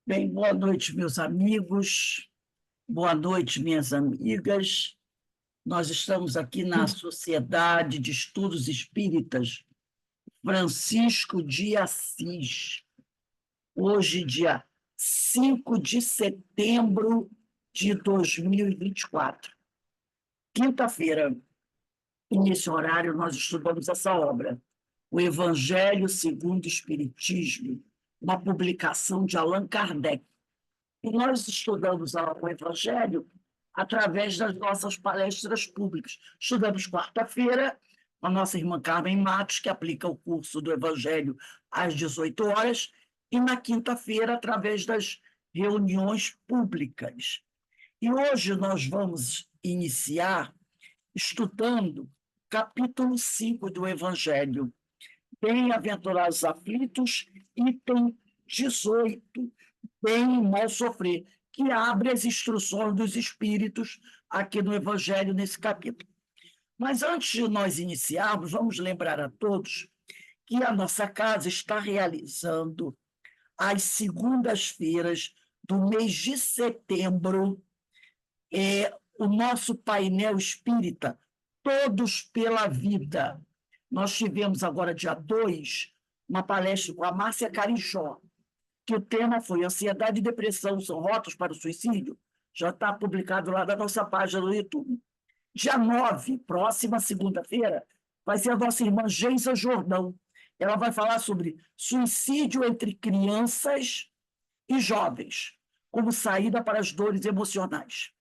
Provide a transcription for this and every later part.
Bem, boa noite, meus amigos, boa noite, minhas amigas. Nós estamos aqui na Sociedade de Estudos Espíritas Francisco de Assis, hoje, dia 5 de setembro de 2024. Quinta-feira, e nesse horário, nós estudamos essa obra, O Evangelho segundo o Espiritismo, uma publicação de Allan Kardec. E nós estudamos o Evangelho através das nossas palestras públicas. Estudamos quarta-feira, a nossa irmã Carmen Matos, que aplica o curso do Evangelho às 18 horas, e na quinta-feira, através das reuniões públicas. E hoje nós vamos iniciar estudando capítulo 5 do Evangelho. Bem-aventurados aflitos, item 18, bem e mal sofrer, que abre as instruções dos espíritos aqui no Evangelho, nesse capítulo. Mas antes de nós iniciarmos, vamos lembrar a todos que a nossa casa está realizando, às segundas-feiras do mês de setembro, o nosso painel espírita, Todos pela Vida. Nós tivemos agora, dia 2, uma palestra com a Márcia Carijó, que o tema foi Ansiedade e Depressão são rotas para o suicídio. Já está publicado lá na nossa página no YouTube. Dia 9, próxima segunda-feira, vai ser a nossa irmã Geisa Jordão. Ela vai falar sobre suicídio entre crianças e jovens, como saída para as dores emocionais.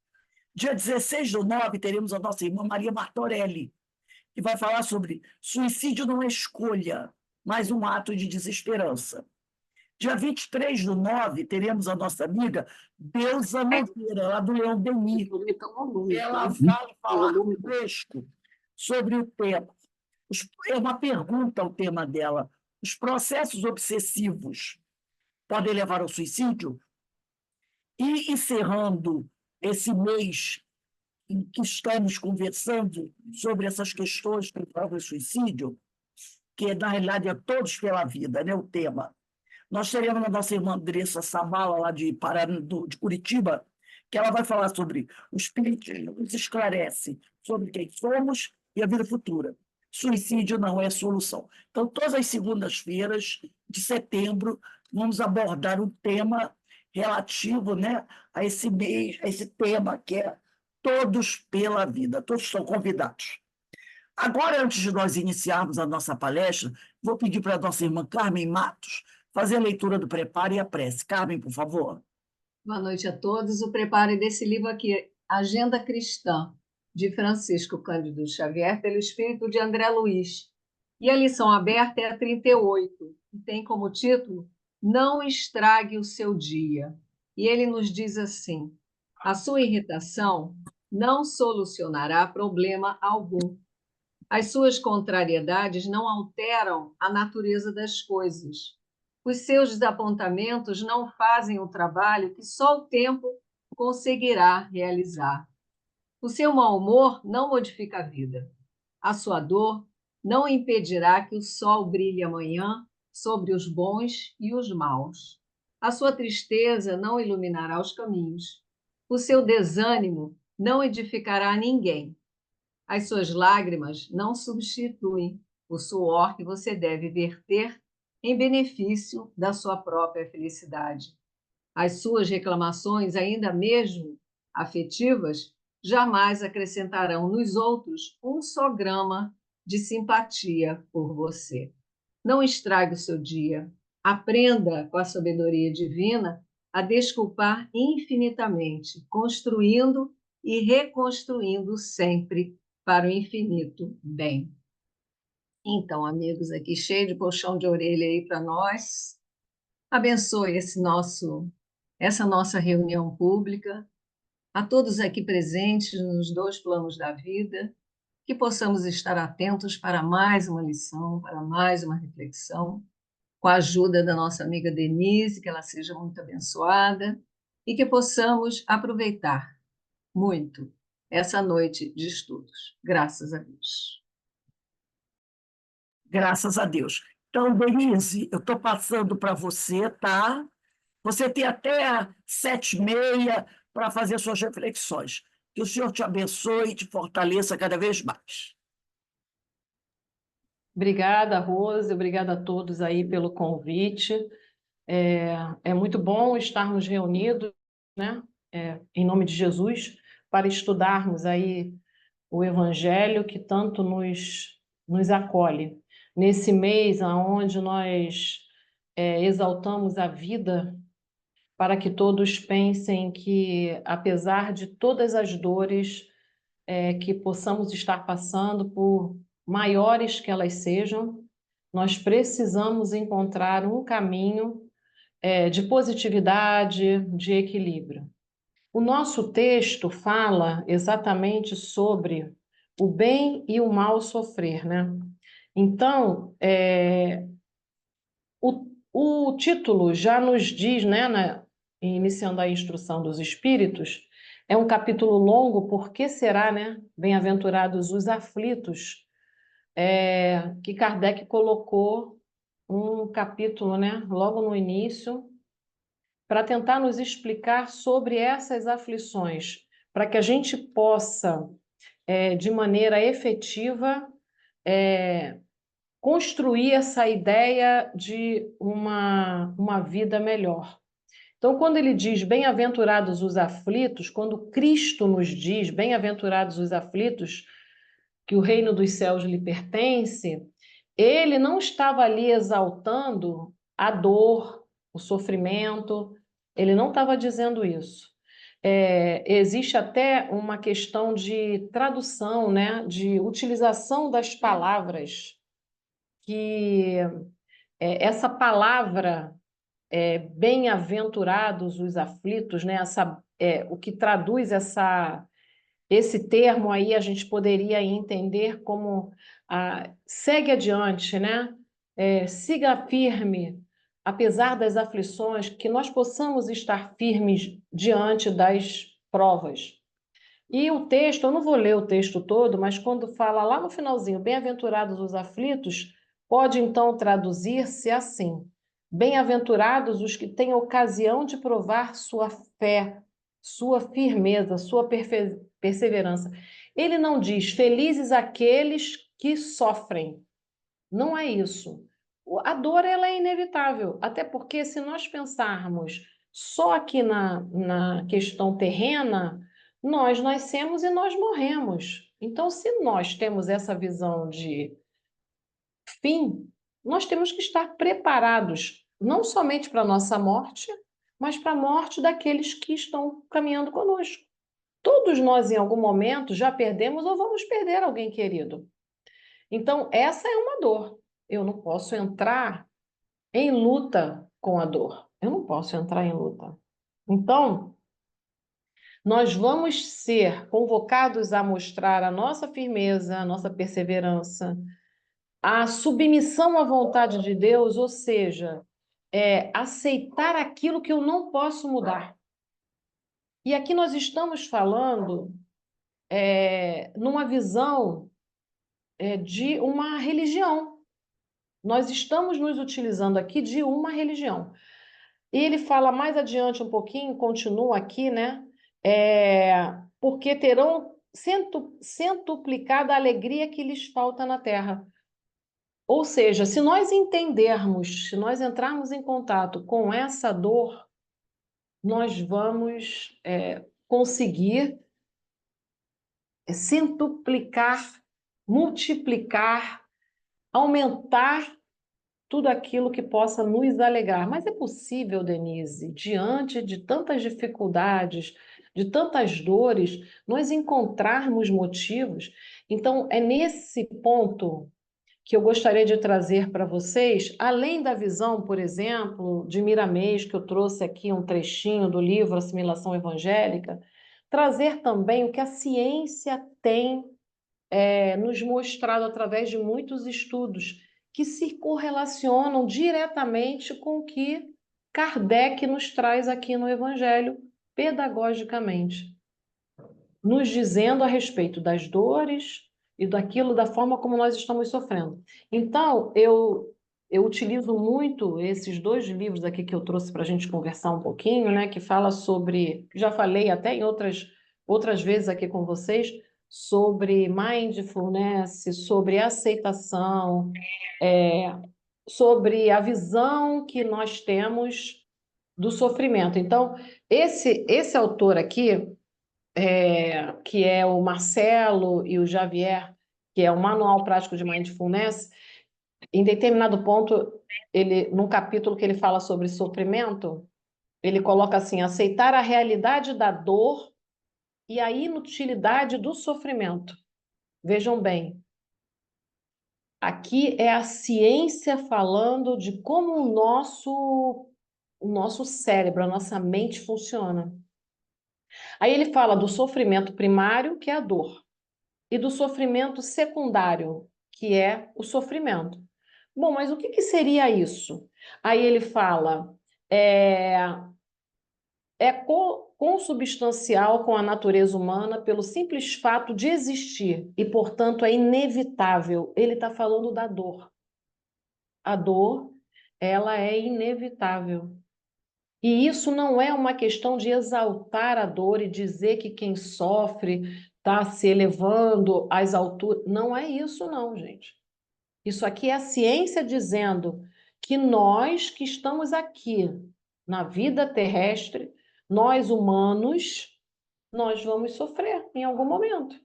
Dia 16/9, teremos a nossa irmã Maria Martorelli, que vai falar sobre suicídio não é escolha, mas um ato de desesperança. Dia 23/9, teremos a nossa amiga Deusa Nogueira, lá do Leão Denis. Ela vai falar conosco sobre o tema. É uma pergunta o tema dela. Os processos obsessivos podem levar ao suicídio? E encerrando esse mês em que estamos conversando sobre essas questões que envolvem o suicídio, que na realidade é Todos pela Vida, né, o tema. Nós teremos a nossa irmã Andressa Sabala, lá de Curitiba, que ela vai falar sobre o Espiritismo, nos esclarece sobre quem somos e a vida futura. Suicídio não é solução. Então, todas as segundas-feiras de setembro, vamos abordar um tema relativo, né, a esse mês, a esse tema que é Todos pela Vida. Todos estão convidados. Agora, antes de nós iniciarmos a nossa palestra, vou pedir para a nossa irmã Carmen Matos fazer a leitura do preparo e a prece. Carmen, por favor. Boa noite a todos. O preparo desse livro aqui, Agenda Cristã, de Francisco Cândido Xavier, pelo espírito de André Luiz. E a lição aberta é a 38, e tem como título Não estrague o seu dia. E ele nos diz assim: a sua irritação não solucionará problema algum. As suas contrariedades não alteram a natureza das coisas. Os seus desapontamentos não fazem o trabalho que só o tempo conseguirá realizar. O seu mau humor não modifica a vida. A sua dor não impedirá que o sol brilhe amanhã sobre os bons e os maus. A sua tristeza não iluminará os caminhos. O seu desânimo não edificará ninguém. As suas lágrimas não substituem o suor que você deve verter em benefício da sua própria felicidade. As suas reclamações, ainda mesmo afetivas, jamais acrescentarão nos outros um só grama de simpatia por você. Não estrague o seu dia. Aprenda, com a sabedoria divina, a desculpar infinitamente, construindo e reconstruindo sempre para o infinito bem. Então, amigos, aqui cheio de puxão de orelha aí para nós. Abençoe essa nossa reunião pública, a todos aqui presentes nos dois planos da vida, que possamos estar atentos para mais uma lição, para mais uma reflexão, com a ajuda da nossa amiga Denise, que ela seja muito abençoada, e que possamos aproveitar muito essa noite de estudos. Graças a Deus. Graças a Deus. Então, Denise, eu estou passando para você, tá? Você tem até 7h30 para fazer suas reflexões. Que o Senhor te abençoe e te fortaleça cada vez mais. Obrigada, Rose, obrigada a todos aí pelo convite. É muito bom estarmos reunidos, né, em nome de Jesus, para estudarmos aí o Evangelho que tanto nos acolhe. Nesse mês onde nós exaltamos a vida, para que todos pensem que, apesar de todas as dores que possamos estar passando, por maiores que elas sejam, nós precisamos encontrar um caminho de positividade, de equilíbrio. O nosso texto fala exatamente sobre o bem e o mal sofrer, né? Então, o título já nos diz, né, iniciando a instrução dos espíritos, é um capítulo longo, por que será, né? Bem-aventurados os aflitos, que Kardec colocou um capítulo, né, logo no início, para tentar nos explicar sobre essas aflições, para que a gente possa, de maneira efetiva, construir essa ideia de uma vida melhor. Então, quando ele diz bem-aventurados os aflitos, quando Cristo nos diz bem-aventurados os aflitos, que o reino dos céus lhe pertence, ele não estava ali exaltando a dor, o sofrimento, ele não estava dizendo isso. Existe até uma questão de tradução, né, de utilização das palavras, que essa palavra, bem-aventurados os aflitos, né, o que traduz esse termo aí, a gente poderia entender como segue adiante, né? Siga firme, apesar das aflições, que nós possamos estar firmes diante das provas. E o texto, eu não vou ler o texto todo, mas quando fala lá no finalzinho, bem-aventurados os aflitos, pode então traduzir-se assim: bem-aventurados os que têm ocasião de provar sua fé, sua firmeza, sua perseverança. Ele não diz felizes aqueles que sofrem. Não é isso. A dor ela é inevitável, até porque se nós pensarmos só aqui na questão terrena, nós nascemos e nós morremos. Então, se nós temos essa visão de fim, nós temos que estar preparados, não somente para a nossa morte, mas para a morte daqueles que estão caminhando conosco. Todos nós, em algum momento, já perdemos ou vamos perder alguém querido. Então, essa é uma dor. Eu não posso entrar em luta com a dor. Eu não posso entrar em luta. Então, nós vamos ser convocados a mostrar a nossa firmeza, a nossa perseverança, a submissão à vontade de Deus, ou seja, aceitar aquilo que eu não posso mudar. E aqui nós estamos falando numa visão de uma religião. Nós estamos nos utilizando aqui de uma religião. E ele fala mais adiante um pouquinho, continua aqui, né? Porque terão centuplicada a alegria que lhes falta na terra. Ou seja, se nós entendermos, se nós entrarmos em contato com essa dor, nós vamos conseguir centuplicar, multiplicar, aumentar tudo aquilo que possa nos alegrar. Mas é possível, Denise, diante de tantas dificuldades, de tantas dores, nós encontrarmos motivos? Então, é nesse ponto que eu gostaria de trazer para vocês, além da visão, por exemplo, de Miramês, que eu trouxe aqui um trechinho do livro Assimilação Evangélica, trazer também o que a ciência tem nos mostrado através de muitos estudos que se correlacionam diretamente com o que Kardec nos traz aqui no Evangelho, pedagogicamente, nos dizendo a respeito das dores e da forma como nós estamos sofrendo. Então, eu eu utilizo muito esses dois livros aqui que eu trouxe para a gente conversar um pouquinho, né? Que fala sobre, já falei até em outras vezes aqui com vocês, sobre mindfulness, sobre aceitação, sobre a visão que nós temos do sofrimento. Então, esse autor aqui, que é o Marcelo e o Javier, que é o Manual Prático de Mindfulness, em determinado ponto, num capítulo que ele fala sobre sofrimento, ele coloca assim: aceitar a realidade da dor e a inutilidade do sofrimento. Vejam bem, aqui é a ciência falando de como o nosso cérebro, a nossa mente funciona. Aí ele fala do sofrimento primário, que é a dor, e do sofrimento secundário, que é o sofrimento. Bom, mas o que seria isso? Aí ele fala, consubstancial com a natureza humana pelo simples fato de existir e, portanto, é inevitável. Ele está falando da dor. A dor, ela é inevitável. E isso não é uma questão de exaltar a dor e dizer que quem sofre está se elevando às alturas. Não é isso, não, gente. Isso aqui é a ciência dizendo que nós que estamos aqui na vida terrestre, nós humanos, nós vamos sofrer em algum momento.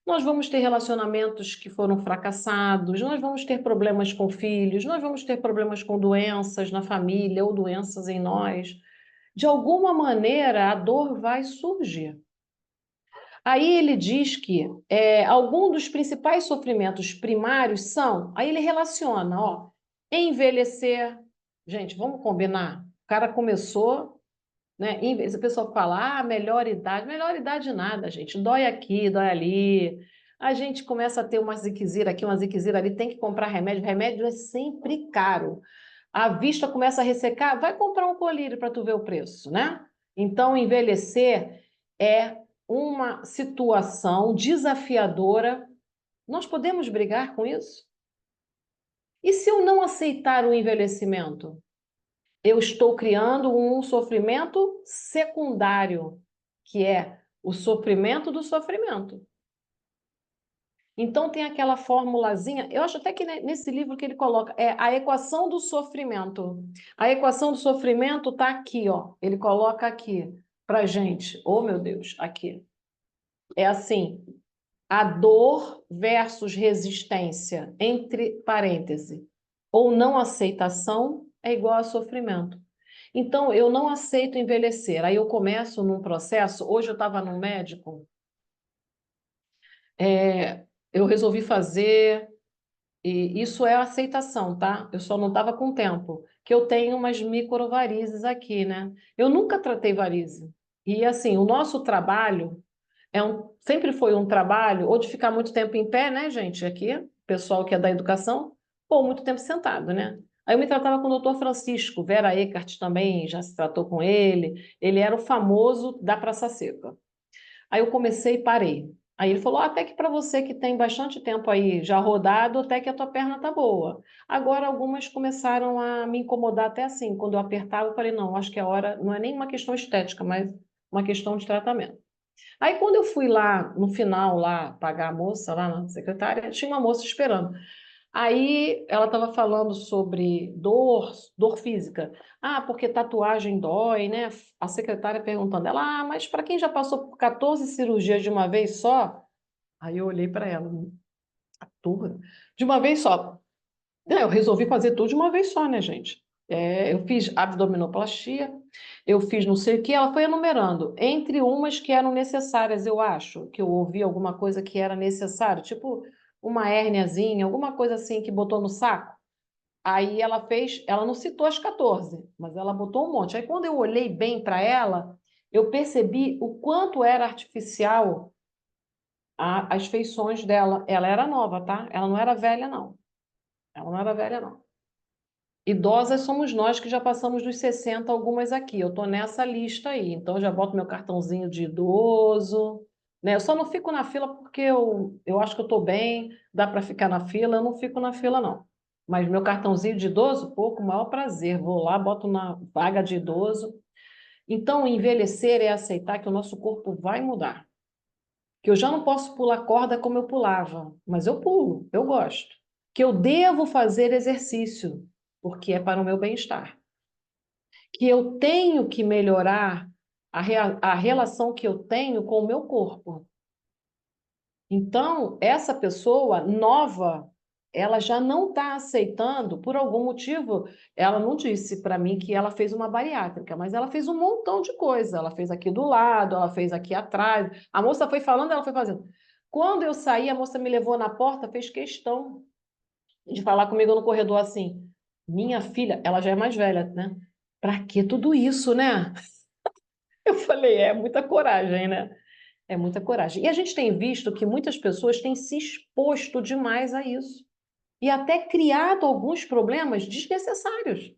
Nós vamos ter relacionamentos que foram fracassados, nós vamos ter problemas com filhos, nós vamos ter problemas com doenças na família ou doenças em nós. De alguma maneira, a dor vai surgir. Aí ele diz que algum dos principais sofrimentos primários são, aí ele relaciona, ó, envelhecer. Gente, vamos combinar? O cara começou, né? O pessoal fala, melhor idade nada, gente. Dói aqui, dói ali. A gente começa a ter uma ziquezira aqui, uma ziquezira ali, tem que comprar remédio. Remédio é sempre caro. A vista começa a ressecar, vai comprar um colírio para tu ver o preço, né? Então, envelhecer é uma situação desafiadora. Nós podemos brigar com isso? E se eu não aceitar o envelhecimento? Eu estou criando um sofrimento secundário, que é o sofrimento do sofrimento. Então tem aquela formulazinha, eu acho até que nesse livro que ele coloca, é a equação do sofrimento. A equação do sofrimento está aqui, ó. Ele coloca aqui para gente. Oh, meu Deus, aqui. É assim, a dor versus resistência, entre parênteses, ou não aceitação é igual a sofrimento. Então, eu não aceito envelhecer. Aí eu começo num processo. Hoje eu estava num médico, eu resolvi fazer, e isso é aceitação, tá? Eu só não estava com tempo, que eu tenho umas microvarizes aqui, né? Eu nunca tratei varize. E assim, o nosso trabalho sempre foi um trabalho, ou de ficar muito tempo em pé, né, gente? Aqui, pessoal que é da educação, ou muito tempo sentado, né? Aí eu me tratava com o doutor Francisco, Vera Eckert também já se tratou com ele era o famoso da Praça Seca. Aí eu comecei e parei. Aí ele falou, até que para você que tem bastante tempo aí já rodado, até que a tua perna tá boa. Agora algumas começaram a me incomodar até assim, quando eu apertava, eu falei, não, acho que a hora não é nem uma questão estética, mas uma questão de tratamento. Aí quando eu fui lá, no final, lá, pagar a moça, lá na secretária, tinha uma moça esperando. Aí ela estava falando sobre dor física. Porque tatuagem dói, né? A secretária perguntando, ela, mas para quem já passou por 14 cirurgias de uma vez só? Aí eu olhei para ela, 14? De uma vez só. Eu resolvi fazer tudo de uma vez só, né, gente? Eu fiz abdominoplastia, eu fiz não sei o que, ela foi enumerando, entre umas que eram necessárias, eu acho, que eu ouvi alguma coisa que era necessário, tipo uma hérniazinha, alguma coisa assim que botou no saco. Aí ela fez, ela não citou as 14, mas ela botou um monte. Aí quando eu olhei bem para ela, eu percebi o quanto era artificial as feições dela. Ela era nova, tá? Ela não era velha, não. Ela não era velha, não. Idosas somos nós que já passamos dos 60, algumas aqui. Eu estou nessa lista aí, então eu já boto meu cartãozinho de idoso, né? Eu só não fico na fila porque eu acho que eu estou bem, dá para ficar na fila, eu não fico na fila, não. Mas meu cartãozinho de idoso, pô, com o maior prazer. Vou lá, boto na vaga de idoso. Então, envelhecer é aceitar que o nosso corpo vai mudar. Que eu já não posso pular corda como eu pulava, mas eu pulo, eu gosto. Que eu devo fazer exercício, porque é para o meu bem-estar. Que eu tenho que melhorar a relação que eu tenho com o meu corpo. Então, essa pessoa nova, ela já não está aceitando, por algum motivo, ela não disse para mim que ela fez uma bariátrica, mas ela fez um montão de coisa. Ela fez aqui do lado, ela fez aqui atrás. A moça foi falando, ela foi fazendo. Quando eu saí, a moça me levou na porta, fez questão de falar comigo no corredor assim: minha filha, ela já é mais velha, né? Para que tudo isso, né? Eu falei, é muita coragem, né? É muita coragem. E a gente tem visto que muitas pessoas têm se exposto demais a isso. E até criado alguns problemas desnecessários.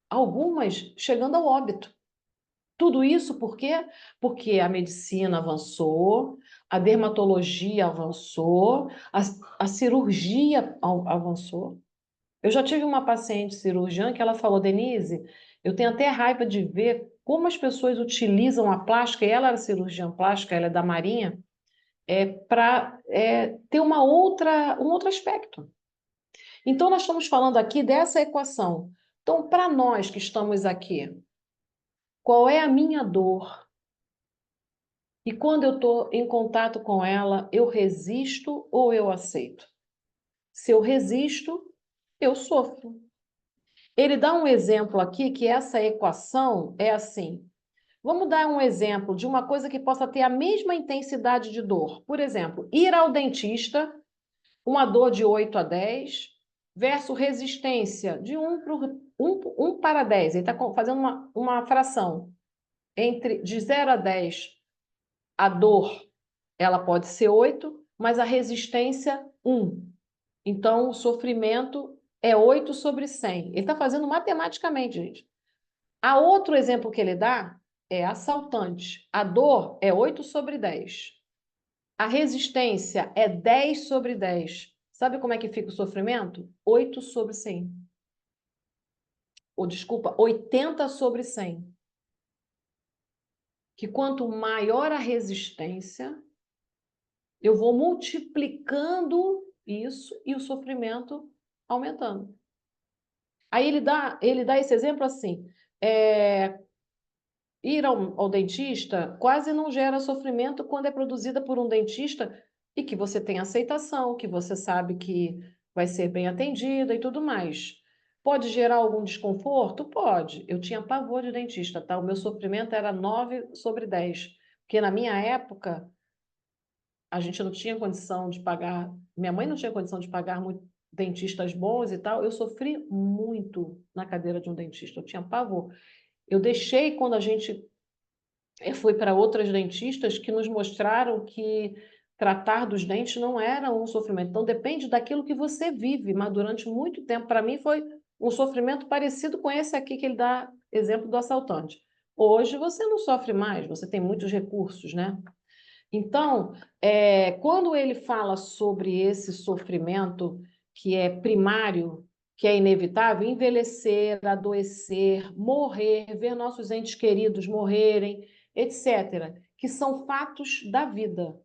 Algumas chegando ao óbito. Tudo isso por quê? Porque a medicina avançou, a dermatologia avançou, a cirurgia avançou. Eu já tive uma paciente cirurgiã que ela falou, Denise, eu tenho até raiva de ver como as pessoas utilizam a plástica, e ela era cirurgiã plástica, ela é da Marinha, para ter um outro aspecto. Então, nós estamos falando aqui dessa equação. Então, para nós que estamos aqui, qual é a minha dor? E quando eu estou em contato com ela, eu resisto ou eu aceito? Se eu resisto, eu sofro. Ele dá um exemplo aqui que essa equação é assim. Vamos dar um exemplo de uma coisa que possa ter a mesma intensidade de dor. Por exemplo, ir ao dentista, uma dor de 8 a 10, versus resistência de 1 para 10. Ele está fazendo uma fração. De 0 a 10, a dor ela pode ser 8, mas a resistência 1. Então, o sofrimento é 8 sobre 100. Ele está fazendo matematicamente, gente. A outro exemplo que ele dá é assaltante. A dor é 8 sobre 10. A resistência é 10 sobre 10. Sabe como é que fica o sofrimento? 8 sobre 100. Ou, desculpa, 80 sobre 100. Que quanto maior a resistência, eu vou multiplicando isso e o sofrimento aumentando. Aí ele dá esse exemplo assim, ir ao dentista quase não gera sofrimento quando é produzida por um dentista e que você tem aceitação, que você sabe que vai ser bem atendida e tudo mais. Pode gerar algum desconforto? Pode. Eu tinha pavor de dentista, tá? O meu sofrimento era 9 sobre 10. Porque na minha época, a gente não tinha condição de pagar, minha mãe não tinha condição de pagar muito dentistas bons e tal. Eu sofri muito na cadeira de um dentista, eu tinha pavor. Eu deixei quando a gente foi para outras dentistas que nos mostraram que tratar dos dentes não era um sofrimento. Então, depende daquilo que você vive, mas durante muito tempo, para mim, foi um sofrimento parecido com esse aqui que ele dá exemplo do assaltante. Hoje você não sofre mais, você tem muitos recursos, né? Então, quando ele fala sobre esse sofrimento que é primário, que é inevitável, envelhecer, adoecer, morrer, ver nossos entes queridos morrerem, etc., que são fatos da vida.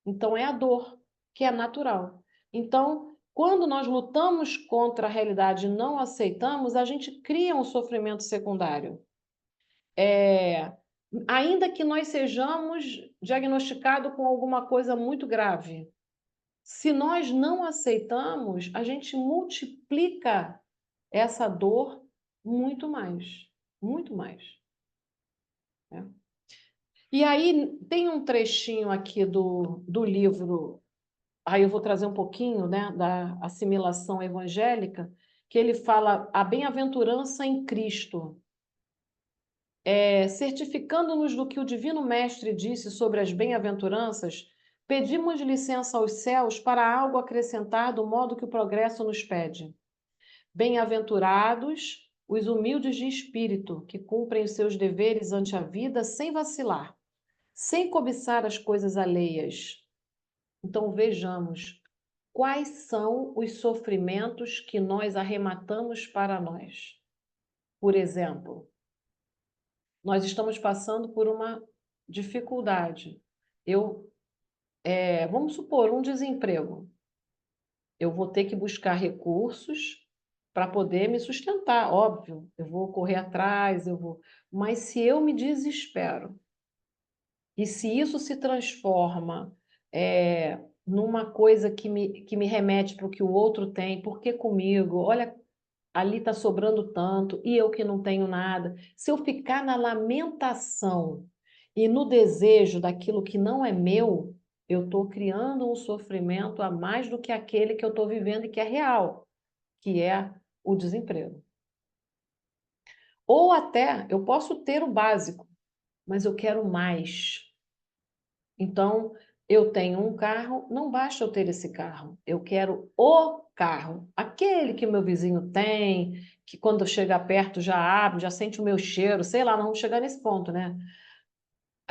Então, é a dor, que é natural. Então, quando nós lutamos contra a realidade e não aceitamos, a gente cria um sofrimento secundário. Ainda que nós sejamos diagnosticados com alguma coisa muito grave, se nós não aceitamos, a gente multiplica essa dor muito mais, muito mais. Né? E aí tem um trechinho aqui do livro, aí eu vou trazer um pouquinho, né, da assimilação evangélica, que ele fala a bem-aventurança em Cristo. Certificando-nos do que o Divino Mestre disse sobre as bem-aventuranças, pedimos licença aos céus para algo acrescentar do modo que o progresso nos pede. Bem-aventurados os humildes de espírito, que cumprem os seus deveres ante a vida sem vacilar, sem cobiçar as coisas alheias. Então vejamos, quais são os sofrimentos que nós arrematamos para nós. Por exemplo, nós estamos passando por uma dificuldade. Vamos supor, um desemprego. Eu vou ter que buscar recursos para poder me sustentar, óbvio. Eu vou correr atrás, Mas se eu me desespero, e se isso se transforma numa coisa que me remete para o que o outro tem, por que comigo? Olha, ali está sobrando tanto, e eu que não tenho nada. Se eu ficar na lamentação e no desejo daquilo que não é meu, eu estou criando um sofrimento a mais do que aquele que eu estou vivendo e que é real, que é o desemprego. Ou até, eu posso ter o básico, mas eu quero mais. Então, eu tenho um carro, não basta eu ter esse carro, eu quero o carro, aquele que meu vizinho tem, que quando eu chegar perto já abre, já sente o meu cheiro, sei lá, não vamos chegar nesse ponto, né?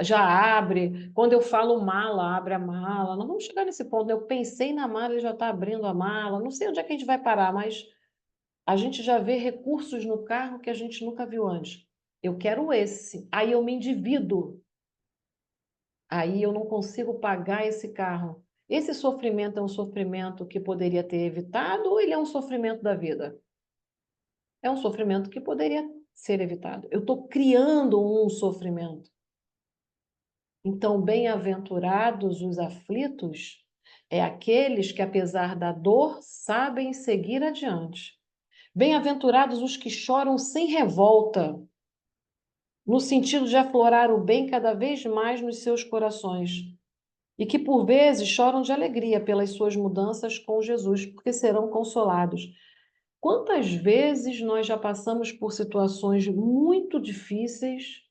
Já abre, quando eu falo mala, abre a mala, não vamos chegar nesse ponto, né? Eu pensei na mala, ele já está abrindo a mala, não sei onde é que a gente vai parar, mas a gente já vê recursos no carro que a gente nunca viu antes. Eu quero esse, aí eu me endivido. Aí eu não consigo pagar esse carro. Esse sofrimento é um sofrimento que poderia ter evitado ou ele é um sofrimento da vida? É um sofrimento que poderia ser evitado. Eu estou criando um sofrimento. Então, bem-aventurados os aflitos é aqueles que, apesar da dor, sabem seguir adiante. Bem-aventurados os que choram sem revolta, no sentido de aflorar o bem cada vez mais nos seus corações. E que por vezes choram de alegria pelas suas mudanças com Jesus, porque serão consolados. Quantas vezes nós já passamos por situações muito difíceis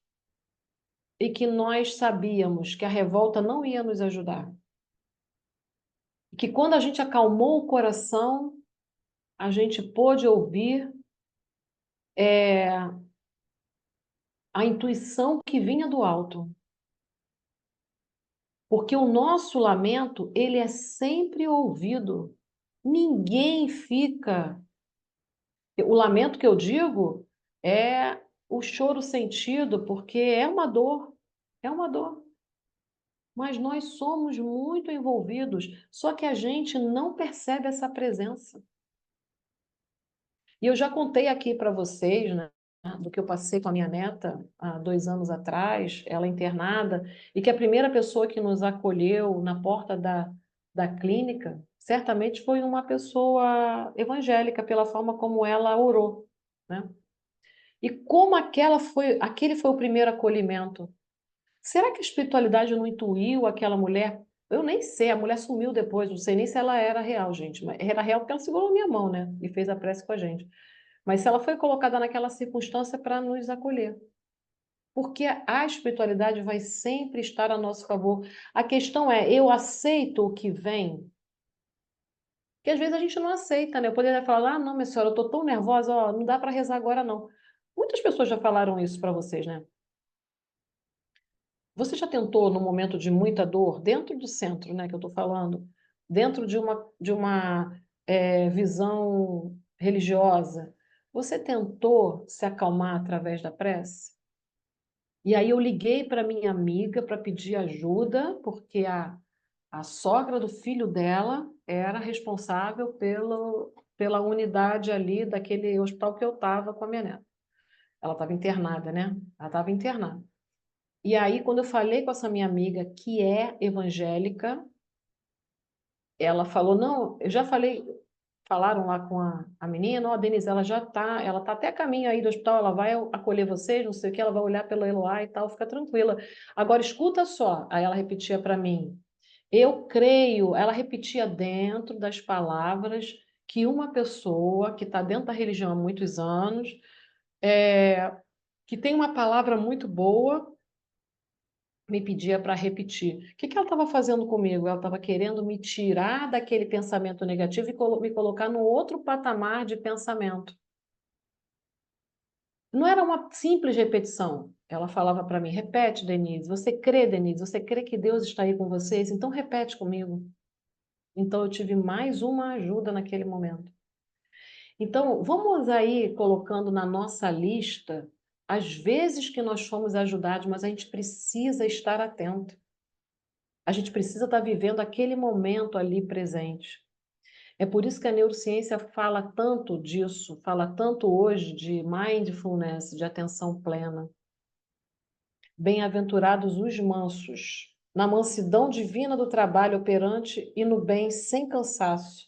e que nós sabíamos que a revolta não ia nos ajudar? E que quando a gente acalmou o coração, a gente pôde ouvir a intuição que vinha do alto. Porque o nosso lamento, ele é sempre ouvido. Ninguém fica. O lamento que eu digo é o choro sentido, porque é uma dor, é uma dor. Mas nós somos muito envolvidos, só que a gente não percebe essa presença. E eu já contei aqui para vocês, né, do que eu passei com a minha neta há 2 anos atrás, ela internada, e que a primeira pessoa que nos acolheu na porta da clínica, certamente foi uma pessoa evangélica, pela forma como ela orou, né? E como aquele foi o primeiro acolhimento. Será que a espiritualidade não intuiu aquela mulher? Eu nem sei, a mulher sumiu depois, não sei nem se ela era real, gente. Mas era real porque ela segurou a minha mão, né? E fez a prece com a gente. Mas se ela foi colocada naquela circunstância para nos acolher. Porque a espiritualidade vai sempre estar a nosso favor. A questão é, eu aceito o que vem? Porque às vezes a gente não aceita, né? Eu poderia falar, não, minha senhora, eu estou tão nervosa, ó, não dá para rezar agora, não. Muitas pessoas já falaram isso para vocês, né? Você já tentou, no momento de muita dor, dentro do centro, né, que eu estou falando, dentro de uma visão religiosa, você tentou se acalmar através da prece? E aí eu liguei para minha amiga para pedir ajuda, porque a sogra do filho dela era responsável pela unidade ali daquele hospital que eu estava com a minha neta. Ela estava internada, né? Ela estava internada. E aí, quando eu falei com essa minha amiga, que é evangélica, ela falou, não, eu já falei, falaram lá com a menina, ó, a Denise, ela tá até a caminho aí do hospital, ela vai acolher vocês, não sei o que, ela vai olhar pelo Eloá e tal, fica tranquila. Agora, escuta só, aí ela repetia para mim, eu creio, ela repetia dentro das palavras que uma pessoa que está dentro da religião há muitos anos, que tem uma palavra muito boa, me pedia para repetir. O que ela estava fazendo comigo? Ela estava querendo me tirar daquele pensamento negativo e me colocar no outro patamar de pensamento. Não era uma simples repetição. Ela falava para mim, repete, Denise. Você crê, Denise? Você crê que Deus está aí com vocês? Então repete comigo. Então, eu tive mais uma ajuda naquele momento. Então, vamos aí colocando na nossa lista as vezes que nós fomos ajudados, mas a gente precisa estar atento. A gente precisa estar vivendo aquele momento ali presente. É por isso que a neurociência fala tanto disso, fala tanto hoje de mindfulness, de atenção plena. Bem-aventurados os mansos, na mansidão divina do trabalho operante e no bem sem cansaço.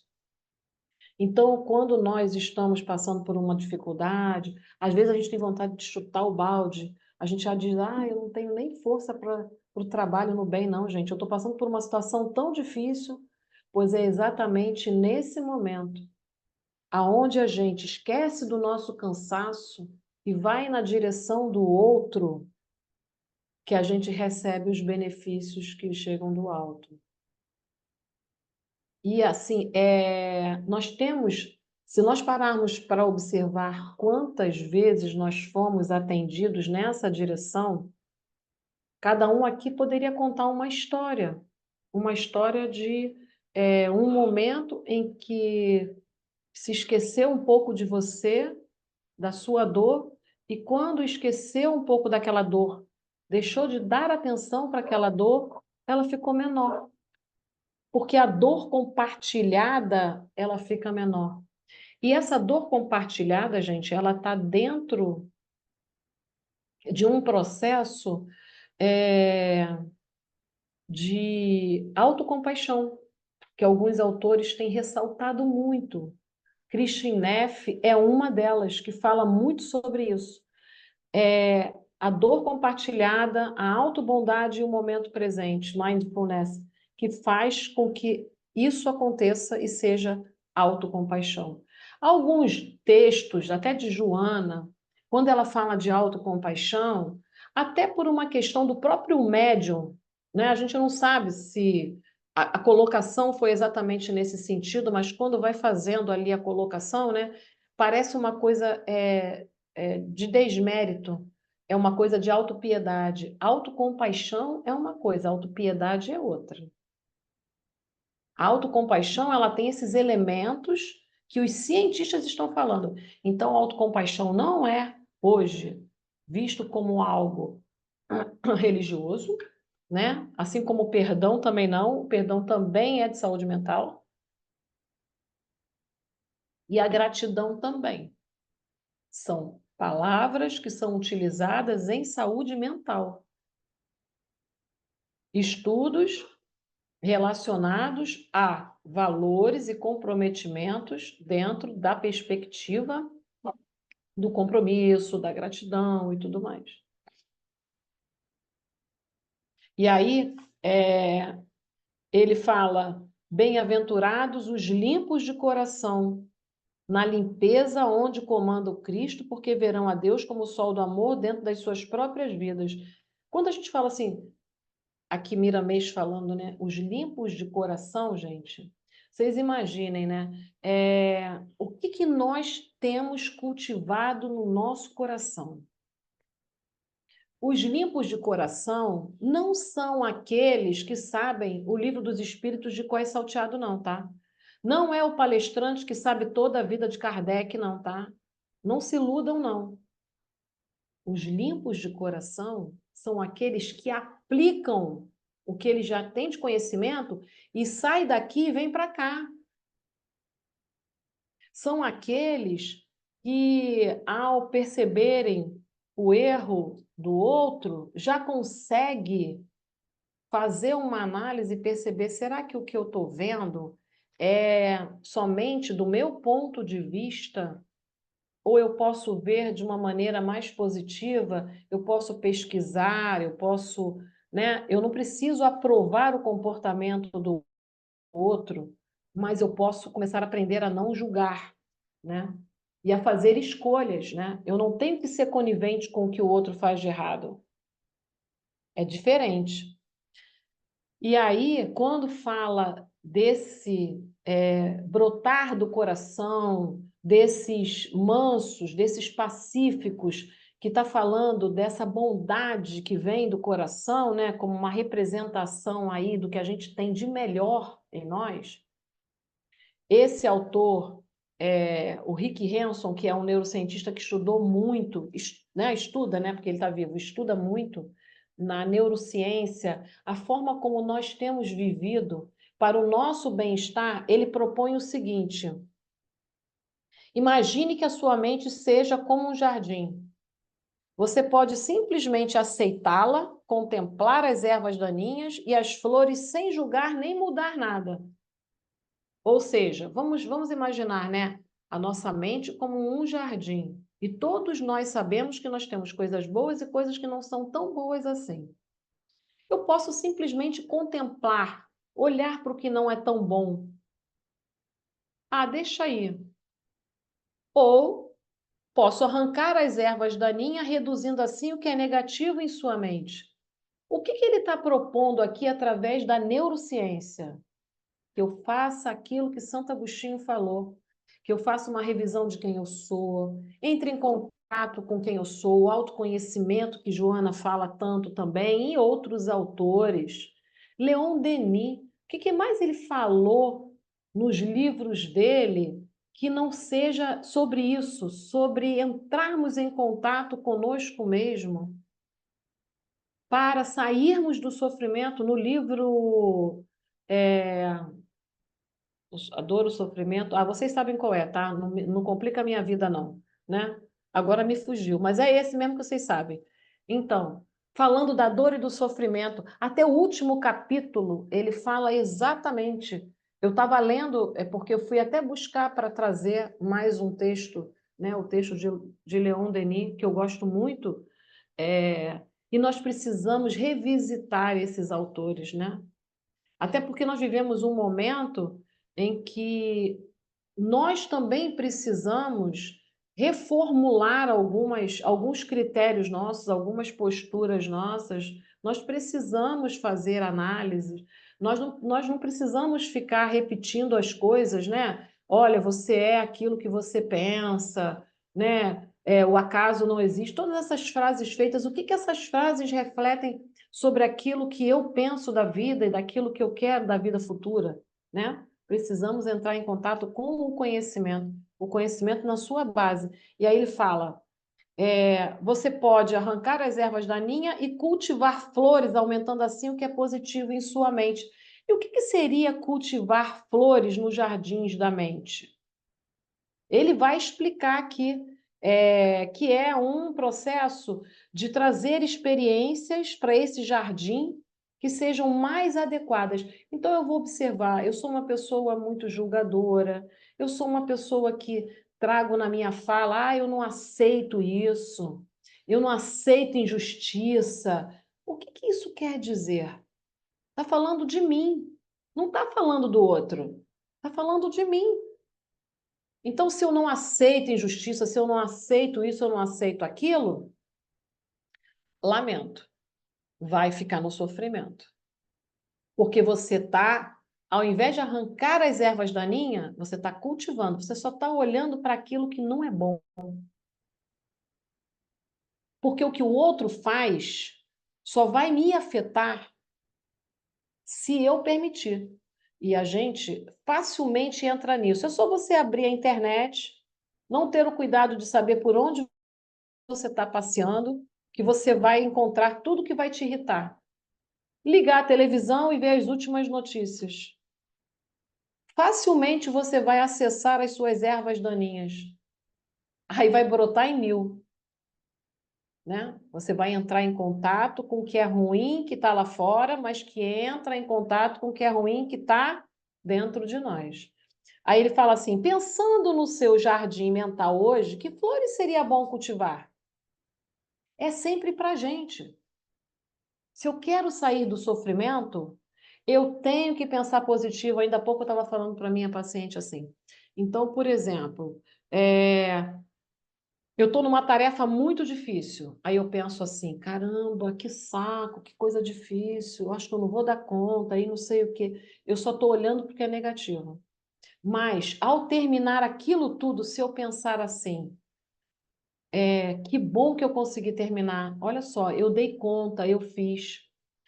Então, quando nós estamos passando por uma dificuldade, às vezes a gente tem vontade de chutar o balde, a gente já diz, eu não tenho nem força para o trabalho no bem, não, gente. Eu estou passando por uma situação tão difícil, pois é exatamente nesse momento aonde a gente esquece do nosso cansaço e vai na direção do outro que a gente recebe os benefícios que chegam do alto. E assim, nós temos, se nós pararmos para observar quantas vezes nós fomos atendidos nessa direção, cada um aqui poderia contar uma história de um momento em que se esqueceu um pouco de você, da sua dor, e quando esqueceu um pouco daquela dor, deixou de dar atenção para aquela dor, ela ficou menor. Porque a dor compartilhada, ela fica menor. E essa dor compartilhada, gente, ela está dentro de um processo de autocompaixão, que alguns autores têm ressaltado muito. Kristin Neff é uma delas que fala muito sobre isso. A dor compartilhada, a autobondade e o momento presente, mindfulness, que faz com que isso aconteça e seja autocompaixão. Alguns textos, até de Joana, quando ela fala de autocompaixão, até por uma questão do próprio médium, né? A gente não sabe se a colocação foi exatamente nesse sentido, mas quando vai fazendo ali a colocação, né, parece uma coisa de desmérito, é uma coisa de autopiedade. Autocompaixão é uma coisa, autopiedade é outra. A autocompaixão, ela tem esses elementos que os cientistas estão falando. Então, a autocompaixão não é, hoje, visto como algo religioso, né? Assim como o perdão também não, o perdão também é de saúde mental. E a gratidão também. São palavras que são utilizadas em saúde mental. Estudos relacionados a valores e comprometimentos dentro da perspectiva do compromisso, da gratidão e tudo mais. E aí, ele fala, bem-aventurados os limpos de coração, na limpeza onde comanda o Cristo, porque verão a Deus como o sol do amor dentro das suas próprias vidas. Quando a gente fala assim, aqui Miramês falando, né? Os limpos de coração, gente, vocês imaginem, né? O que nós temos cultivado no nosso coração? Os limpos de coração não são aqueles que sabem o livro dos espíritos de qual é salteado, não, tá? Não é o palestrante que sabe toda a vida de Kardec, não, tá? Não se iludam, não. Os limpos de coração são aqueles que aplicam o que eles já têm de conhecimento e sai daqui e vem para cá. São aqueles que, ao perceberem o erro do outro, já consegue fazer uma análise e perceber, será que o que eu estou vendo é somente do meu ponto de vista? Ou eu posso ver de uma maneira mais positiva, eu posso pesquisar, eu posso, né? Eu não preciso aprovar o comportamento do outro, mas eu posso começar a aprender a não julgar, né? E a fazer escolhas, né? Eu não tenho que ser conivente com o que o outro faz de errado. É diferente. E aí, quando fala desse brotar do coração, desses mansos, desses pacíficos, que está falando dessa bondade que vem do coração, né, como uma representação aí do que a gente tem de melhor em nós, esse autor, o Rick Hanson, que é um neurocientista que estudou muito, né, estuda, né, porque ele está vivo, estuda muito na neurociência a forma como nós temos vivido para o nosso bem-estar. Ele propõe o seguinte: imagine que a sua mente seja como um jardim. Você pode simplesmente aceitá-la, contemplar as ervas daninhas e as flores sem julgar nem mudar nada. Ou seja, vamos imaginar, né, a nossa mente como um jardim. E todos nós sabemos que nós temos coisas boas e coisas que não são tão boas assim. Eu posso simplesmente contemplar, olhar para o que não é tão bom. Ah, deixa aí. Ou posso arrancar as ervas daninhas, reduzindo assim o que é negativo em sua mente. O que ele está propondo aqui através da neurociência? Que eu faça aquilo que Santo Agostinho falou, que eu faça uma revisão de quem eu sou, entre em contato com quem eu sou, o autoconhecimento que Joana fala tanto também, e outros autores. Leon Denis, o que mais ele falou nos livros dele que não seja sobre isso, sobre entrarmos em contato conosco mesmo, para sairmos do sofrimento? No livro A Dor, o Sofrimento. Ah, vocês sabem qual é, tá? Não complica a minha vida, não, né? Agora me fugiu, mas é esse mesmo que vocês sabem. Então, falando da dor e do sofrimento, até o último capítulo, ele fala exatamente. Eu estava lendo, porque eu fui até buscar para trazer mais um texto, né? O texto de Leon Denis, que eu gosto muito, e nós precisamos revisitar esses autores, né? Até porque nós vivemos um momento em que nós também precisamos reformular alguns critérios nossos, algumas posturas nossas. Nós precisamos fazer análises. Nós não precisamos ficar repetindo as coisas, né? Olha, você é aquilo que você pensa, né? O acaso não existe. Todas essas frases feitas, o que essas frases refletem sobre aquilo que eu penso da vida e daquilo que eu quero da vida futura, né? Precisamos entrar em contato com o conhecimento na sua base. E aí ele fala, você pode arrancar as ervas daninhas e cultivar flores, aumentando assim o que é positivo em sua mente. E o que seria cultivar flores nos jardins da mente? Ele vai explicar aqui que é um processo de trazer experiências para esse jardim que sejam mais adequadas. Então, eu vou observar, eu sou uma pessoa muito julgadora, eu sou uma pessoa que trago na minha fala, eu não aceito isso, eu não aceito injustiça. O que isso quer dizer? Está falando de mim, não está falando do outro, está falando de mim. Então, se eu não aceito injustiça, se eu não aceito isso, eu não aceito aquilo, lamento, vai ficar no sofrimento. Porque você está, ao invés de arrancar as ervas daninhas, você está cultivando, você só está olhando para aquilo que não é bom. Porque o que o outro faz só vai me afetar se eu permitir. E a gente facilmente entra nisso. É só você abrir a internet, não ter o cuidado de saber por onde você está passeando, que você vai encontrar tudo que vai te irritar. Ligar a televisão e ver as últimas notícias. Facilmente você vai acessar as suas ervas daninhas. Aí vai brotar em mil, né? Você vai entrar em contato com o que é ruim que está lá fora, mas que entra em contato com o que é ruim que está dentro de nós. Aí ele fala assim, pensando no seu jardim mental hoje, que flores seria bom cultivar? É sempre para a gente. Se eu quero sair do sofrimento, eu tenho que pensar positivo. Ainda há pouco eu estava falando para minha paciente assim. Então, por exemplo, eu estou numa tarefa muito difícil. Aí eu penso assim, caramba, que saco, que coisa difícil. Eu acho que eu não vou dar conta, aí não sei o quê. Eu só estou olhando porque é negativo. Mas, ao terminar aquilo tudo, se eu pensar assim, que bom que eu consegui terminar. Olha só, eu dei conta, eu fiz.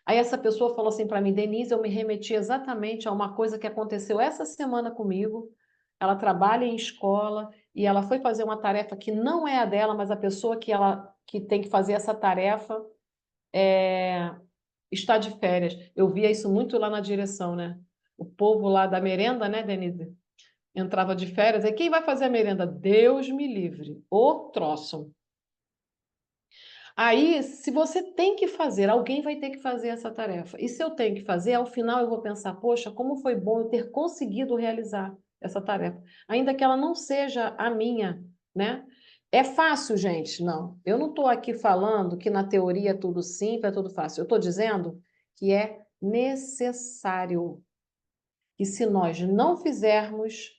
Aí essa pessoa falou assim para mim, Denise, eu me remeti exatamente a uma coisa que aconteceu essa semana comigo. ela trabalha em escola e ela foi fazer uma tarefa que não é a dela, mas a pessoa que tem que fazer essa tarefa está de férias. Eu via isso muito lá na direção, né? O povo lá da merenda, né, Denise? Entrava de férias, e quem vai fazer a merenda? Deus me livre. O troço. Aí, se você tem que fazer, alguém vai ter que fazer essa tarefa. E se eu tenho que fazer, ao final eu vou pensar, poxa, como foi bom eu ter conseguido realizar essa tarefa, ainda que ela não seja a minha, né? É fácil, gente? Não. Eu não estou aqui falando que na teoria é tudo simples, é tudo fácil. Eu estou dizendo que é necessário. E se nós não fizermos,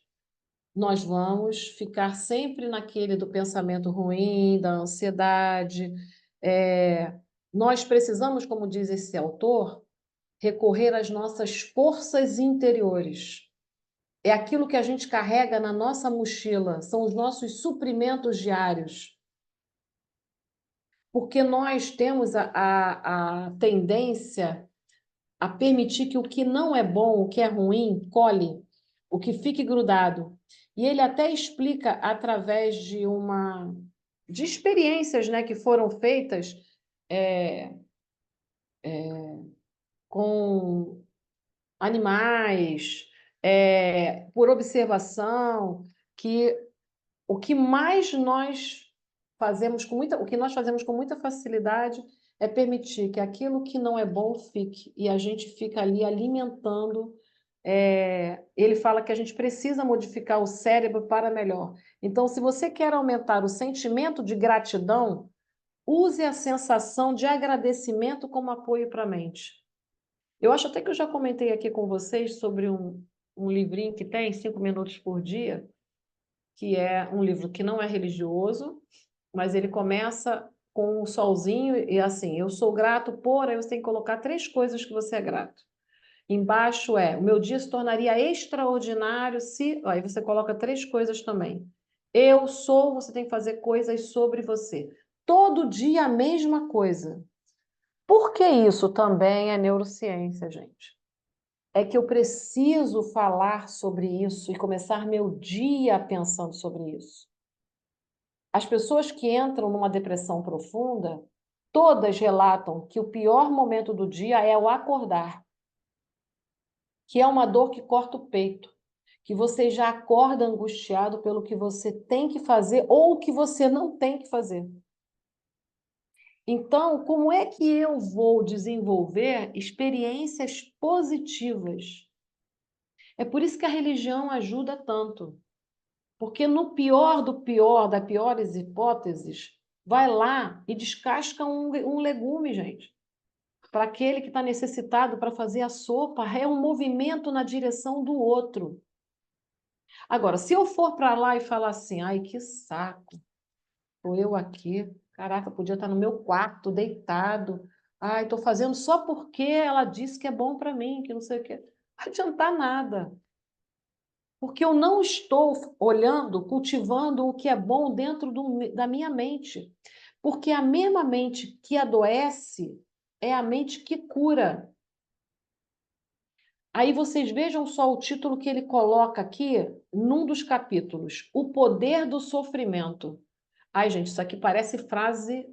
nós vamos ficar sempre naquele do pensamento ruim, da ansiedade. Nós precisamos, como diz esse autor, recorrer às nossas forças interiores. É aquilo que a gente carrega na nossa mochila, são os nossos suprimentos diários. Porque nós temos a tendência a permitir que o que não é bom, o que é ruim, cole, o que fique grudado. E ele até explica através de experiências, né, que foram feitas é, com animais, por observação, que o que mais nós o que nós fazemos com muita facilidade é permitir que aquilo que não é bom fique, e a gente fica ali alimentando. Ele fala que a gente precisa modificar o cérebro para melhor. Então, se você quer aumentar o sentimento de gratidão, use a sensação de agradecimento como apoio para a mente. Eu acho até que eu já comentei aqui com vocês sobre um livrinho que tem 5 minutos por dia, que é um livro que não é religioso, mas ele começa com um solzinho e assim, eu sou grato por, aí você tem que colocar 3 coisas que você é grato. Embaixo o meu dia se tornaria extraordinário se... Aí você coloca 3 coisas também. Eu sou, você tem que fazer coisas sobre você. Todo dia a mesma coisa. Por que isso também é neurociência, gente? É que eu preciso falar sobre isso e começar meu dia pensando sobre isso. As pessoas que entram numa depressão profunda, todas relatam que o pior momento do dia é o acordar, que é uma dor que corta o peito, que você já acorda angustiado pelo que você tem que fazer ou o que você não tem que fazer. Então, como é que eu vou desenvolver experiências positivas? É por isso que a religião ajuda tanto. Porque no pior do pior, das piores hipóteses, vai lá e descasca um legume, gente. Para aquele que está necessitado para fazer a sopa, é um movimento na direção do outro. Agora, se eu for para lá e falar assim, ai, que saco, estou eu aqui, caraca, podia estar no meu quarto, deitado, ai, estou fazendo só porque ela disse que é bom para mim, que não sei o quê. Não vai adiantar nada. Porque eu não estou olhando, cultivando o que é bom dentro da minha mente. Porque a mesma mente que adoece é a mente que cura. Aí vocês vejam só o título que ele coloca aqui num dos capítulos: O Poder do Sofrimento. Ai, gente, isso aqui parece frase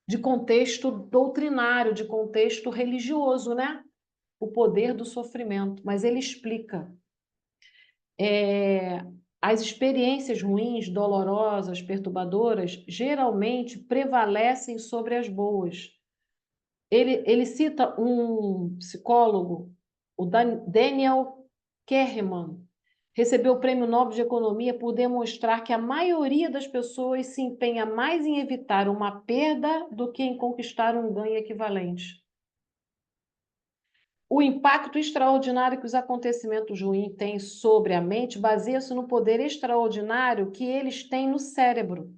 de contexto doutrinário, de contexto religioso, né? O poder do sofrimento. Mas ele explica. As experiências ruins, dolorosas, perturbadoras, geralmente prevalecem sobre as boas. Ele cita um psicólogo, o Daniel Kahneman, recebeu o Prêmio Nobel de Economia por demonstrar que a maioria das pessoas se empenha mais em evitar uma perda do que em conquistar um ganho equivalente. O impacto extraordinário que os acontecimentos ruins têm sobre a mente baseia-se no poder extraordinário que eles têm no cérebro,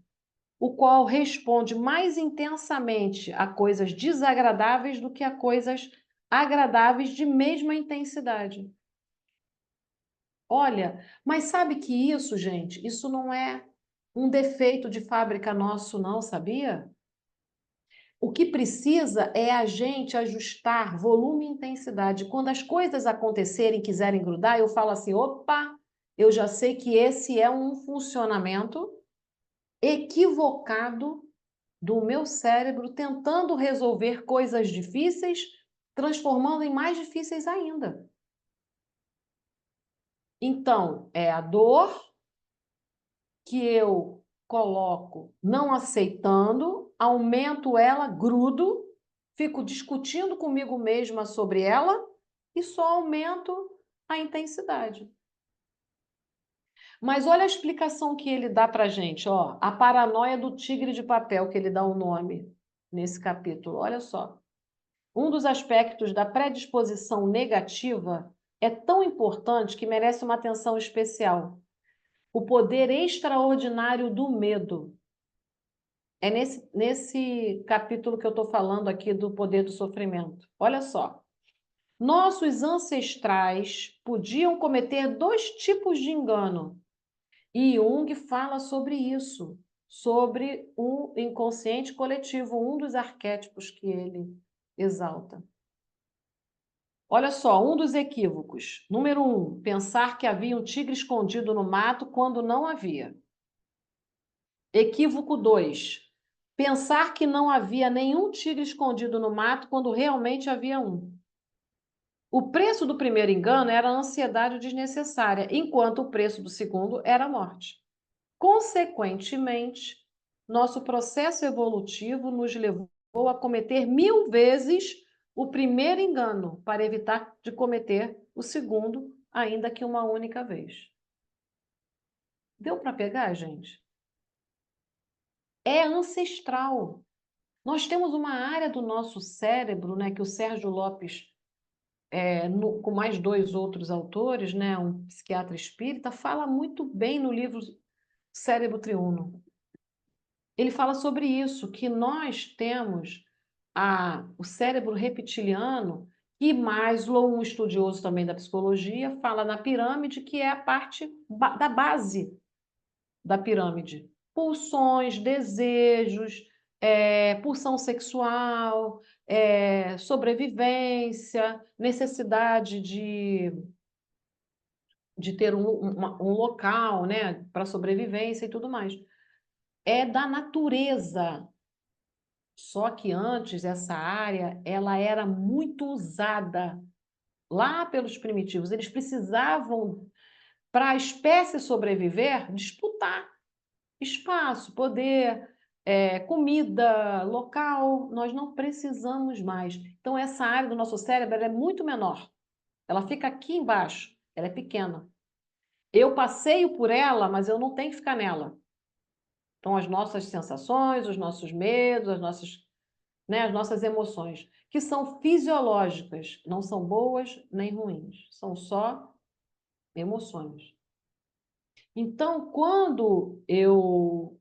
o qual responde mais intensamente a coisas desagradáveis do que a coisas agradáveis de mesma intensidade. Olha, mas sabe que isso, gente, isso não é um defeito de fábrica nosso, não, sabia? O que precisa é a gente ajustar volume e intensidade. Quando as coisas acontecerem, quiserem grudar, eu falo assim, opa, eu já sei que esse é um funcionamento equivocado do meu cérebro tentando resolver coisas difíceis, transformando em mais difíceis ainda. Então, é a dor que eu coloco não aceitando, aumento ela, grudo, fico discutindo comigo mesma sobre ela e só aumento a intensidade. Mas olha a explicação que ele dá para a gente, ó, a paranoia do tigre de papel, que ele dá o nome nesse capítulo. Olha só. Um dos aspectos da predisposição negativa é tão importante que merece uma atenção especial. O poder extraordinário do medo. É nesse capítulo que eu estou falando aqui do poder do sofrimento. Olha só. Nossos ancestrais podiam cometer 2 tipos de engano. E Jung fala sobre isso, sobre o inconsciente coletivo, um dos arquétipos que ele exalta. Olha só, um dos equívocos. Número 1, pensar que havia um tigre escondido no mato quando não havia. Equívoco 2, pensar que não havia nenhum tigre escondido no mato quando realmente havia um. O preço do primeiro engano era a ansiedade desnecessária, enquanto o preço do segundo era a morte. Consequentemente, nosso processo evolutivo nos levou a cometer 1000 vezes o primeiro engano para evitar de cometer o segundo, ainda que uma única vez. Deu para pegar, gente? É ancestral. Nós temos uma área do nosso cérebro, né, que o Sérgio Lopes, com mais 2 outros autores, né, um psiquiatra espírita, fala muito bem no livro Cérebro Triuno. Ele fala sobre isso, que nós temos o cérebro reptiliano, e Maslow, um estudioso também da psicologia, fala na pirâmide, que é a parte da base da pirâmide. Pulsões, desejos, pulsão sexual, sobrevivência, necessidade de ter um local, né, para sobrevivência e tudo mais. É da natureza. Só que antes essa área ela era muito usada lá pelos primitivos. Eles precisavam, para a espécie sobreviver, disputar espaço, poder, comida, local. Nós não precisamos mais. Então essa área do nosso cérebro ela é muito menor. Ela fica aqui embaixo, ela é pequena. Eu passeio por ela, mas eu não tenho que ficar nela. Então as nossas sensações, os nossos medos, as nossas emoções, que são fisiológicas, não são boas nem ruins, são só emoções. Então, quando eu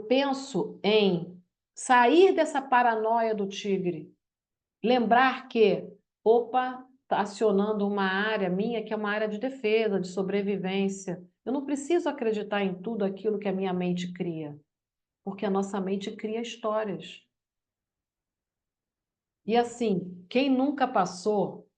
penso em sair dessa paranoia do tigre, lembrar que, opa, está acionando uma área minha que é uma área de defesa, de sobrevivência. Eu não preciso acreditar em tudo aquilo que a minha mente cria, porque a nossa mente cria histórias. E assim, quem nunca passou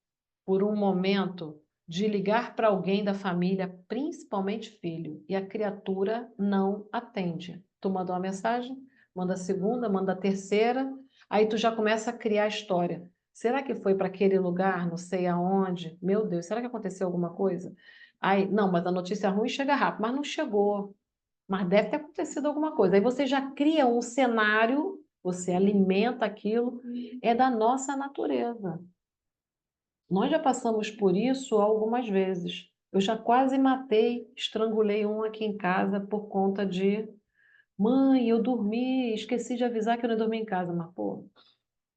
por um momento de ligar para alguém da família, principalmente filho, e a criatura não atende? Tu mandou uma mensagem, manda a segunda, manda a terceira, aí tu já começa a criar a história. Será que foi para aquele lugar, não sei aonde? Meu Deus, será que aconteceu alguma coisa? Aí, não, mas a notícia ruim chega rápido, mas não chegou. Mas deve ter acontecido alguma coisa. Aí você já cria um cenário, você alimenta aquilo, é da nossa natureza. Nós já passamos por isso algumas vezes. Eu já quase matei, estrangulei um aqui em casa por conta de mãe, eu dormi, esqueci de avisar que eu não dormi em casa, mas pô,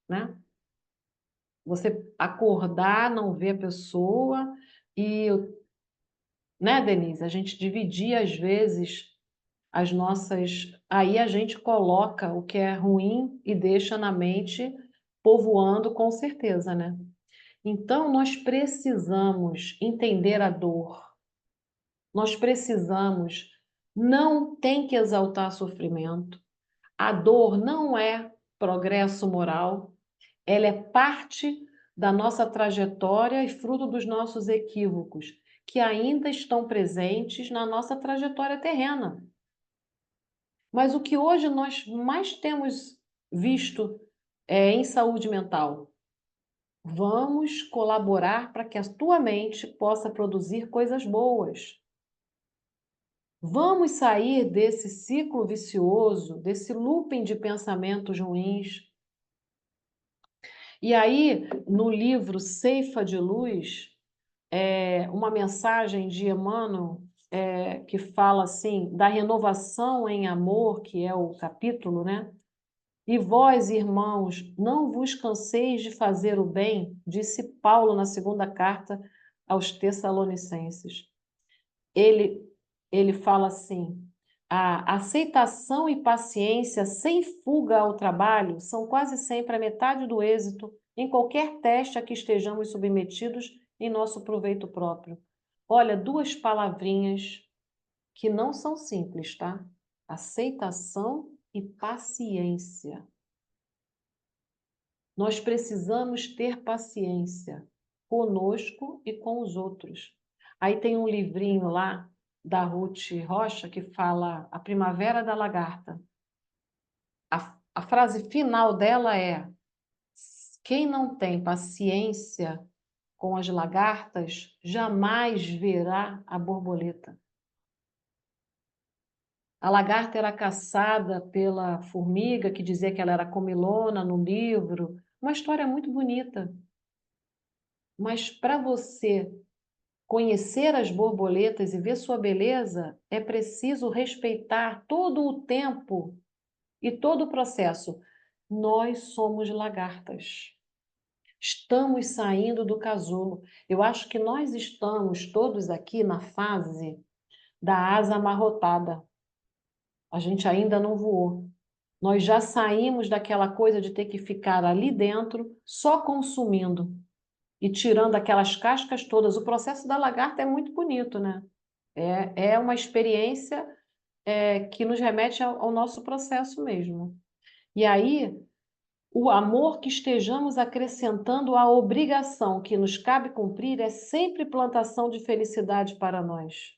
né? Você acordar, não ver a pessoa e, né, Denise, a gente dividir às vezes as nossas. Aí a gente coloca o que é ruim e deixa na mente povoando com certeza, né? Então, nós precisamos entender a dor. Nós precisamos, não tem que exaltar sofrimento. A dor não é progresso moral, ela é parte da nossa trajetória e fruto dos nossos equívocos, que ainda estão presentes na nossa trajetória terrena. Mas o que hoje nós mais temos visto em saúde mental? Vamos colaborar para que a tua mente possa produzir coisas boas. Vamos sair desse ciclo vicioso, desse looping de pensamentos ruins. E aí, no livro Ceifa de Luz, uma mensagem de Emmanuel que fala assim, da renovação em amor, que é o capítulo, né? E vós, irmãos, não vos canseis de fazer o bem, disse Paulo na segunda carta aos Tessalonicenses. Ele fala assim, a aceitação e paciência sem fuga ao trabalho são quase sempre a metade do êxito em qualquer teste a que estejamos submetidos em nosso proveito próprio. Olha, duas palavrinhas que não são simples, tá? Aceitação e paciência. Nós precisamos ter paciência conosco e com os outros. Aí tem um livrinho lá da Ruth Rocha que fala A Primavera da Lagarta. A frase final dela é: quem não tem paciência com as lagartas jamais verá a borboleta. A lagarta era caçada pela formiga, que dizia que ela era comilona no livro. Uma história muito bonita. Mas para você conhecer as borboletas e ver sua beleza, é preciso respeitar todo o tempo e todo o processo. Nós somos lagartas. Estamos saindo do casulo. Eu acho que nós estamos todos aqui na fase da asa amarrotada. A gente ainda não voou. Nós já saímos daquela coisa de ter que ficar ali dentro só consumindo e tirando aquelas cascas todas. O processo da lagarta é muito bonito, né? É uma experiência que nos remete ao nosso processo mesmo. E aí, o amor que estejamos acrescentando à obrigação que nos cabe cumprir é sempre plantação de felicidade para nós.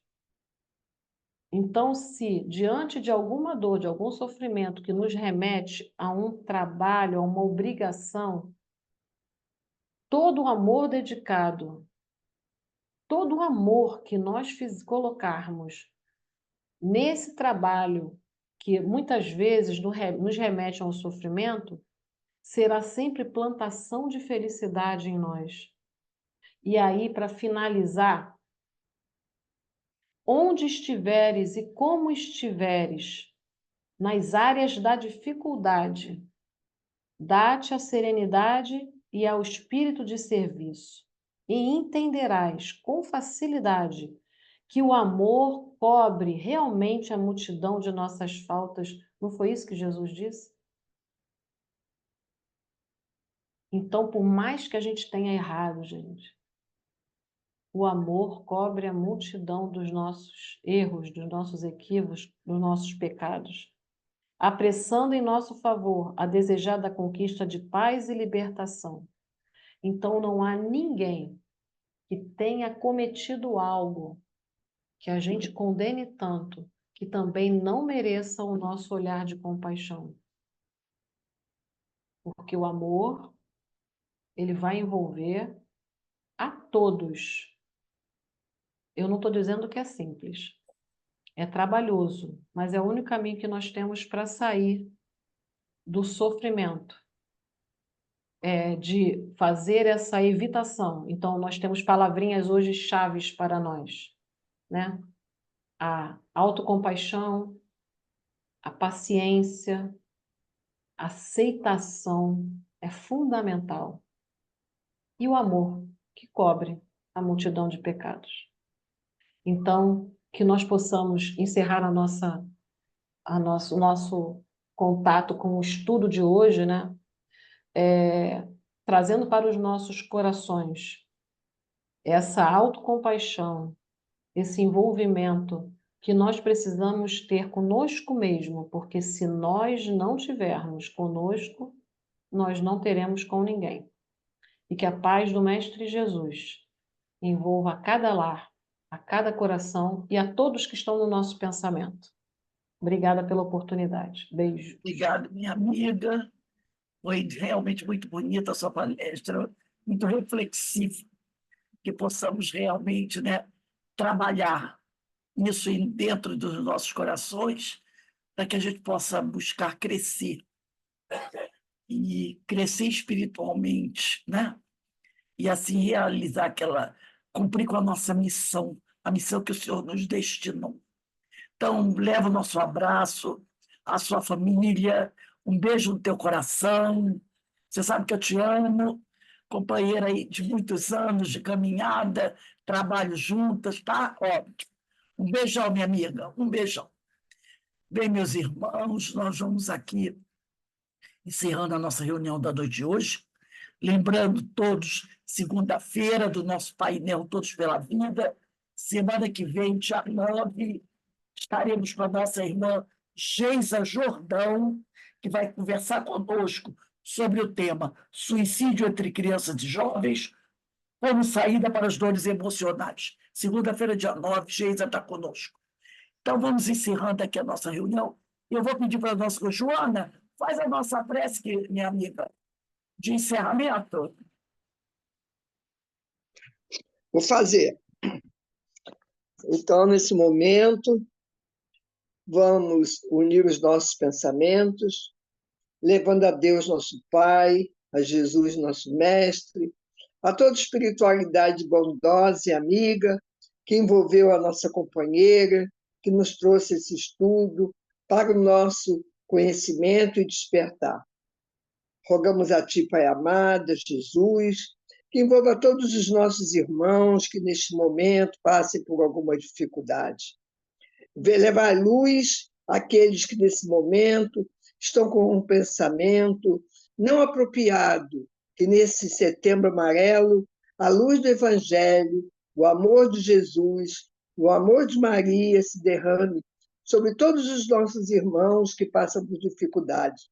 Então, se diante de alguma dor, de algum sofrimento que nos remete a um trabalho, a uma obrigação, todo o amor dedicado, todo o amor que nós colocarmos nesse trabalho, que muitas vezes nos remete ao sofrimento, será sempre plantação de felicidade em nós. E aí, para finalizar, onde estiveres e como estiveres, nas áreas da dificuldade, dá-te a serenidade e ao espírito de serviço, e entenderás com facilidade que o amor cobre realmente a multidão de nossas faltas. Não foi isso que Jesus disse? Então, por mais que a gente tenha errado, gente, o amor cobre a multidão dos nossos erros, dos nossos equívocos, dos nossos pecados, apressando em nosso favor a desejada conquista de paz e libertação. Então, não há ninguém que tenha cometido algo que a gente condene tanto, que também não mereça o nosso olhar de compaixão. Porque o amor, ele vai envolver a todos. Eu não estou dizendo que é simples. É trabalhoso, mas é o único caminho que nós temos para sair do sofrimento. De fazer essa evitação. Então, nós temos palavrinhas hoje chaves para nós, né? A autocompaixão, a paciência, a aceitação é fundamental. E o amor, que cobre a multidão de pecados. Então, que nós possamos encerrar o nosso contato com o estudo de hoje, né? Trazendo para os nossos corações essa autocompaixão, esse envolvimento que nós precisamos ter conosco mesmo, porque se nós não tivermos conosco, nós não teremos com ninguém. E que a paz do Mestre Jesus envolva a cada lar, a cada coração e a todos que estão no nosso pensamento. Obrigada pela oportunidade. Beijo. Obrigado, minha amiga. Foi realmente muito bonita a sua palestra, muito reflexiva, que possamos realmente, né, trabalhar isso dentro dos nossos corações, para que a gente possa buscar crescer, e crescer espiritualmente, né? E assim realizar cumprir com a nossa missão, a missão que o Senhor nos destinou. Então, leva o nosso abraço, a sua família, um beijo no teu coração. Você sabe que eu te amo, companheira aí de muitos anos de caminhada, trabalho juntas, tá? Ótimo. Um beijão, minha amiga, um beijão. Bem, meus irmãos, nós vamos aqui encerrando a nossa reunião da noite de hoje. Lembrando todos, segunda-feira, do nosso painel Todos pela Vida. Semana que vem, dia 9, estaremos com a nossa irmã Geisa Jordão, que vai conversar conosco sobre o tema Suicídio entre Crianças e Jovens, como saída para as dores emocionais. Segunda-feira, dia 9, Geisa está conosco. Então, vamos encerrando aqui a nossa reunião. Eu vou pedir para a nossa Joana, faz a nossa prece, minha amiga, de encerramento. Vou fazer. Então, nesse momento, vamos unir os nossos pensamentos, levando a Deus, nosso Pai, a Jesus, nosso Mestre, a toda espiritualidade bondosa e amiga que envolveu a nossa companheira, que nos trouxe esse estudo para o nosso conhecimento e despertar. Rogamos a Ti, Pai amado, Jesus, que envolva todos os nossos irmãos que neste momento passem por alguma dificuldade. Levar luz àqueles que nesse momento estão com um pensamento não apropriado, que nesse setembro amarelo, a luz do Evangelho, o amor de Jesus, o amor de Maria se derrame sobre todos os nossos irmãos que passam por dificuldade,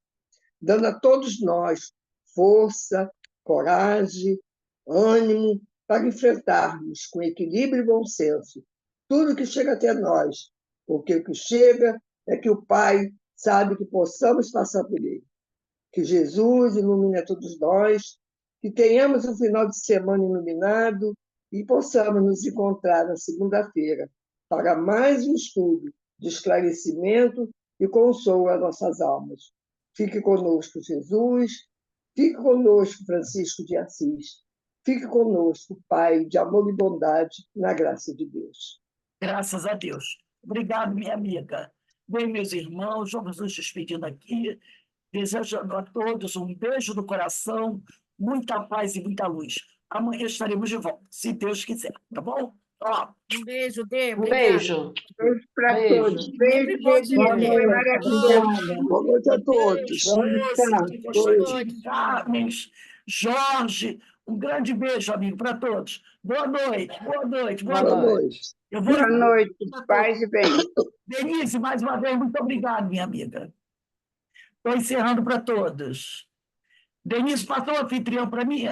dando a todos nós força, coragem, ânimo para enfrentarmos com equilíbrio e bom senso tudo que chega até nós, porque o que chega é que o Pai sabe que possamos passar por ele. Que Jesus ilumine a todos nós, que tenhamos um final de semana iluminado e possamos nos encontrar na segunda-feira para mais um estudo de esclarecimento e consolo às nossas almas. Fique conosco, Jesus. Fique conosco, Francisco de Assis. Fique conosco, Pai de amor e bondade, na graça de Deus. Graças a Deus. Obrigado, minha amiga. Bem, meus irmãos, vamos nos despedindo aqui, desejando a todos um beijo no coração, muita paz e muita luz. Amanhã estaremos de volta, se Deus quiser, tá bom? Ó, Um beijo, Dê. Um Obrigada. beijo. Beijo para Beijo. todos. Beijo, Sempre bom te Dedinho. ver. Foi maravilhoso. Boa noite a todos. Beijo. Vamos estar. Constantino, Carmes, Jorge, um grande beijo, amigo, para todos. Boa noite, boa noite, boa Boa noite. noite. Eu vou... Boa noite, paz e bem. Denise, mais uma vez, muito obrigado, minha amiga. Estou encerrando para todos. Denise, passou o anfitrião para mim?